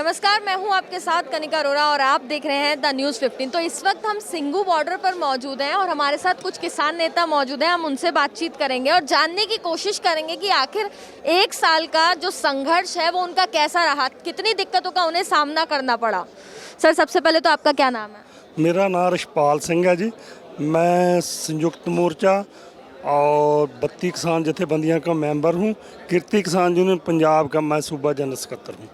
नमस्कार, मैं हूं आपके साथ कनिका अरोड़ा और आप देख रहे हैं द न्यूज़ 15। तो इस वक्त हम सिंघू बॉर्डर पर मौजूद हैं और हमारे साथ कुछ किसान नेता मौजूद हैं। हम उनसे बातचीत करेंगे और जानने की कोशिश करेंगे कि आखिर एक साल का जो संघर्ष है वो उनका कैसा रहा, कितनी दिक्कतों का उन्हें सामना करना पड़ा। सर, सबसे पहले तो आपका क्या नाम है? मेरा नाम रिशपाल सिंह है जी। मैं संयुक्त मोर्चा और 32 किसान जथेबंदियां का मेंबर हूं। कीर्ति किसान यूनियन पंजाब का मैं सूबा जनरल सकत्तर हूं।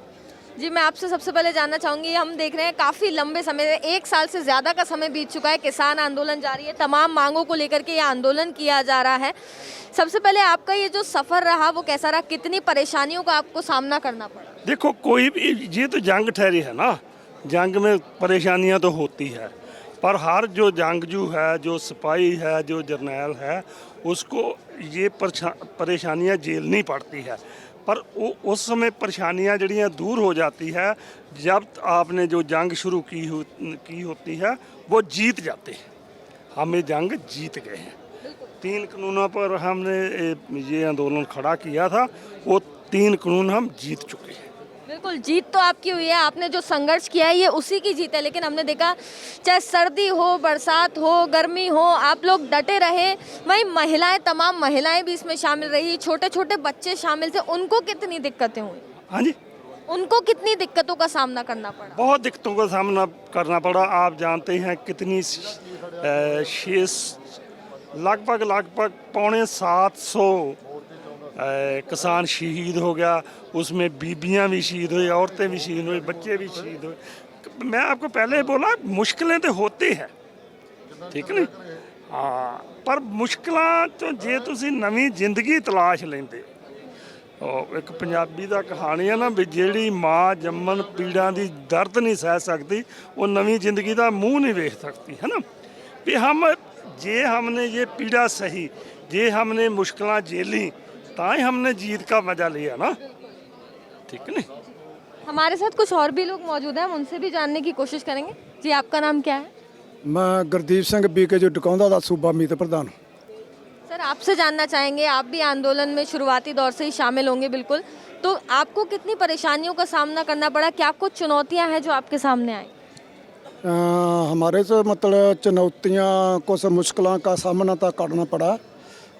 जी, मैं आपसे सबसे पहले जानना चाहूँगी, हम देख रहे हैं काफ़ी लंबे समय से, एक साल से ज़्यादा का समय बीत चुका है, किसान आंदोलन जारी है, तमाम मांगों को लेकर के ये आंदोलन किया जा रहा है। सबसे पहले आपका ये जो सफ़र रहा वो कैसा रहा, कितनी परेशानियों का आपको सामना करना पड़ा? देखो, कोई भी ये तो जंग ठहरी है ना, जंग में परेशानियां तो होती है, पर हर जो जंगजू है, जो सिपाही है, जो जर्नैल है, उसको ये परेशानियां झेलनी पड़ती है। पर उस समय परेशानियां जड़ियाँ दूर हो जाती है जब आपने जो जंग शुरू की होती है वो जीत जाते हैं। हम ये जंग जीत गए हैं। 3 कानूनों पर हमने ये आंदोलन खड़ा किया था, वो 3 कानून हम जीत चुके हैं। बिल्कुल, जीत तो आपकी हुई है, आपने जो संघर्ष किया है ये उसी की जीत है। लेकिन हमने देखा, चाहे सर्दी हो, बरसात हो, गर्मी हो, आप लोग डटे रहे। वहीं महिलाएं, तमाम महिलाएं भी इसमें शामिल रही, छोटे छोटे बच्चे शामिल थे। उनको कितनी दिक्कतें हुई? हाँ जी, उनको कितनी दिक्कतों का सामना करना पड़ा? बहुत दिक्कतों का सामना करना पड़ा। आप जानते हैं कितनी लगभग 650 किसान शहीद हो गया। उसमें बीबियां भी शहीद हुई, औरतें भी शहीद हुई, बच्चे भी शहीद हुए। मैं आपको पहले ही बोला, मुश्किलें तो होती है, ठीक नहीं? हाँ, पर मुश्किलां तो जे तुसी नवीं जिंदगी तलाश लेंदे। एक पंजाबी दा कहानी है ना भी, जेड़ी माँ जम्मन पीड़ां दी दर्द नहीं सह सकती, वो नवीं जिंदगी दा मुँह नहीं वेख सकती, है ना? भी हमने ये पीड़ा सही, जे हमने मुश्किलां झेली, ताई हमने जीत का मजा लिया ना, ठीक नहीं? हमारे साथ कुछ और भी लोग मौजूद हैं, हम उनसे भी जानने की कोशिश करेंगे। जी, आपका नाम क्या है? मैं गुरदीप सिंह बीके जो डकौंदा दा सूबा मीत प्रधान। सर, आपसे जानना चाहेंगे, आप भी आंदोलन में शुरुआती दौर से ही शामिल होंगे बिल्कुल, तो आपको कितनी परेशानियों का सामना करना पड़ा? क्या कुछ चुनौतियां हैं जो आपके सामने आई? हमारे से मतलब चुनौतियाँ कुछ मुश्किलों का सामना तो करना पड़ा।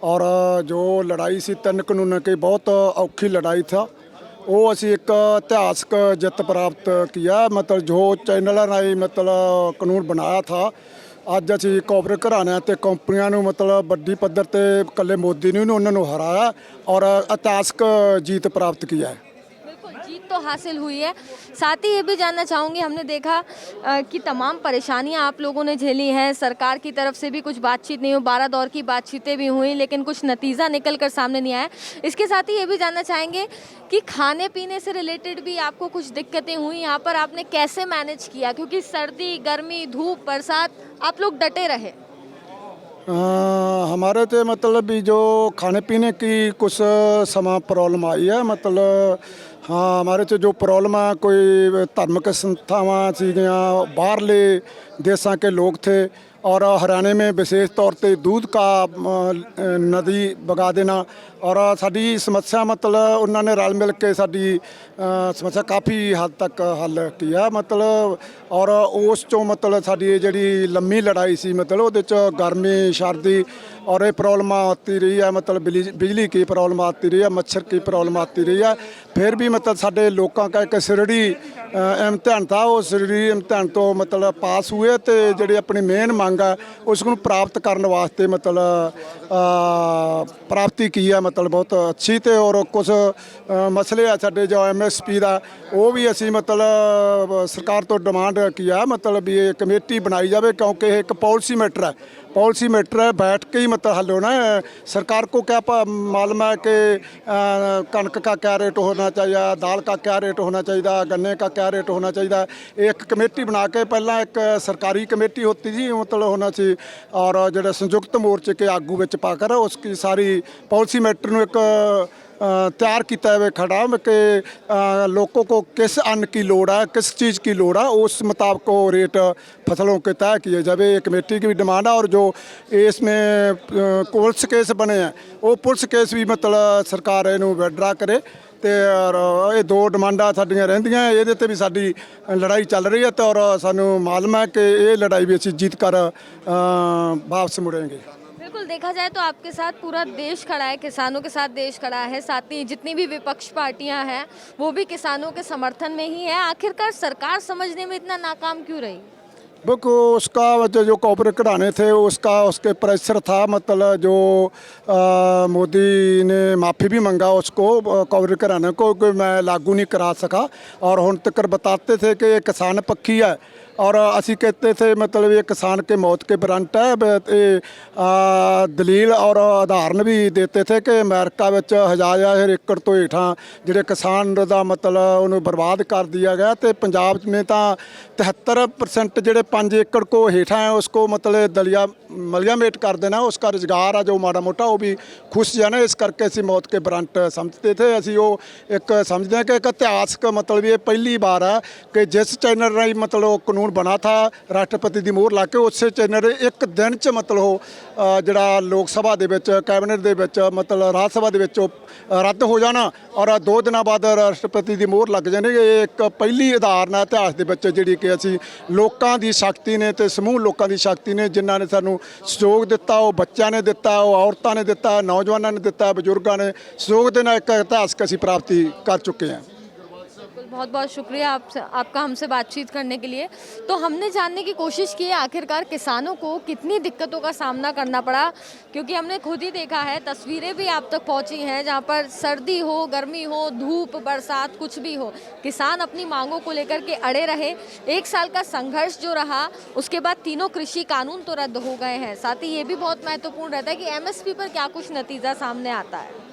और जो लड़ाई सी 3 कानूनों की बहुत औखी लड़ाई था, वो असी एक इतिहासक जित प्राप्त किया। मतलब जो चैनल राही मतलब कानून बनाया था, अज असी कॉर्पोरेट घराणिਆਂ ਤੇ कंपनियां ਨੂੰ मतलब ਵੱਡੀ पद्धर ਤੇ ਕੱਲੇ मोदी ने उन्होंने हराया और ऐतिहासिक जीत प्राप्त किया है। बिल्कुल, जीत तो हासिल हुई है। साथ ही ये भी जानना चाहूँगी, हमने देखा कि तमाम परेशानियां आप लोगों ने झेली हैं, सरकार की तरफ से भी कुछ बातचीत नहीं हुई, 12 दौर की बातचीतें भी हुई, लेकिन कुछ नतीजा निकल कर सामने नहीं आया। इसके साथ ही ये भी जानना चाहेंगे कि खाने पीने से रिलेटेड भी आपको कुछ दिक्कतें हुई, यहाँ पर आपने कैसे मैनेज किया? क्योंकि सर्दी, गर्मी, धूप, बरसात, आप लोग डटे रहे। हमारे तो मतलब भी जो खाने पीने की कुछ समा प्रॉब्लम आई है। मतलब हाँ, हमारे तो जो प्रॉब्लम है, कोई धार्मिक संस्थावां सीगियां, बाहरले देशों के लोग थे, और हरियाणा में विशेष तौर पे दूध का नदी बगा देना, और साड़ी समस्या मतलब उन्होंने रल मिल के साड़ी समस्या काफ़ी हद तक हल किया। मतलब और उस चों मतलब साड़ी जी लम्मी लड़ाई सी, मतलब वो गर्मी सर्दी और ये प्रॉब्लम आती रही है। मतलब बिजली की प्रॉब्लम आती रही है, मच्छर की प्रॉब्लम आती रही है। फिर भी मतलब साढ़े लोगों का एक सिरड़ी इम्तिहान था, वो सिरड़ी इम्तिहान तो मतलब पास हुए, तो जी अपनी मेन मांग है उसको प्राप्त करने वास्ते मतलब प्राप्ति की है, मतलब बहुत अच्छी। तो और कुछ मसले है साढ़े जो MSP का, वो भी असी मतलब सरकार तो डिमांड किया, मतलब ये कमेटी बनाई जाए, क्योंकि एक पॉलिसी मैटर है। पॉलिसी मैटर है, बैठ के ही मतलब हल होना है। सरकार को क्या मालूम है कि कणक का क्या रेट होना चाहिए, दाल का क्या रेट होना चाहिए, गन्ने का क्या रेट होना चाहिए। एक कमेटी बना के, पहला एक सरकारी कमेटी होती थी, मतलब होना चाहिए, और जो संयुक्त मोर्चे के आगू विच पाकर उसकी सारी पॉलिसी मैटर में एक तैयार किया हुआ खड़ा कि लोगों को किस अन्न की लोड़ है, किस चीज़ की लोड़ है, उस मुताबिक वो रेट फसलों के तय किए जाए। ये कमेटी की भी डिमांड है। और जो इसमें पुलिस केस बने हैं, वो पुलिस केस भी मतलब सरकार इनू विड्रा करे, ਤੇ ਔਰ ਇਹ ਦੋ ਡਿਮਾਂਡਾਂ ਸਾਡੀਆਂ ਰਹਿੰਦੀਆਂ, ਇਹਦੇ ਤੇ ਵੀ ਸਾਡੀ ਲੜਾਈ ਚੱਲ ਰਹੀ ਹੈ ਤੇ ਔਰ ਸਾਨੂੰ ਮਾਲੂਮ ਹੈ ਕਿ ਇਹ ਲੜਾਈ ਵੀ ਅਸੀਂ जीत कर वापस मुड़ेंगे। बिल्कुल, देखा जाए तो आपके साथ पूरा देश खड़ा है, किसानों के साथ देश खड़ा है, साथ ही जितनी भी विपक्ष पार्टियां हैं वो भी किसानों के समर्थन में ही है। आखिरकार सरकार समझने में इतना नाकाम क्यों रही? बुक उसका जो कॉर्पोरेट घराने थे उसके प्रेशर था, मतलब जो मोदी ने माफ़ी भी मंगा उसको कॉर्पोरेट घराने को कि मैं लागू नहीं करा सका, और हुन तक बताते थे कि ये किसान पक्षी है और असी कहते थे मतलब ये किसान के मौत के वारंट है। दलील और उदाहरण भी देते थे कि अमेरिका में 1000 एकड़ तो हेठां जिहड़े किसान दा मतलब उन्हें बर्बाद कर दिया गया, तो पंजाब में तो 73% जिहड़े 5 एकड़ को हेठां है उसको मतलब दलिया मलियामेट कर देना, उसका रोजगार है जो माड़ा मोटा वो भी खुश जाना। इस करके असी मौत के वारंट समझते थे। असी वो एक समझते हैं कि एक इतिहासक मतलब ये पहली बार है कि जिस चैनल राही मतलब कानून बना था राष्ट्रपति की मोहर ला के, उस चैनल एक दिन च मतलब जिहड़ा लोक सभा दे विच कैबिनेट दे विच मतलब राज सभा दे विच रद्द हो जाना और 2 दिनों बाद राष्ट्रपति की मोहर लग जानी। ये एक पहली उदाहरण है इतिहास के विच जिहड़ी कि असी लोकां दी शक्ति ने ते समूह लोकां दी शक्ति ने जिन्हां ने सानू सहयोग दिता, वो बच्चों ने दिता, वो औरतों ने दिता, नौजवानों ने दिता, बजुर्गों ने सहयोग देना एक इतिहासक असी प्राप्ति कर चुके हैं। बहुत बहुत शुक्रिया आपका हमसे बातचीत करने के लिए। तो हमने जानने की कोशिश की है आखिरकार किसानों को कितनी दिक्कतों का सामना करना पड़ा, क्योंकि हमने खुद ही देखा है, तस्वीरें भी आप तक पहुंची हैं जहां पर सर्दी हो, गर्मी हो, धूप, बरसात, कुछ भी हो, किसान अपनी मांगों को लेकर के अड़े रहे। 1 साल का संघर्ष जो रहा उसके बाद तीनों कृषि कानून तो रद्द हो गए हैं। साथ ही ये भी बहुत महत्वपूर्ण रहता है कि MSP पर क्या कुछ नतीजा सामने आता है।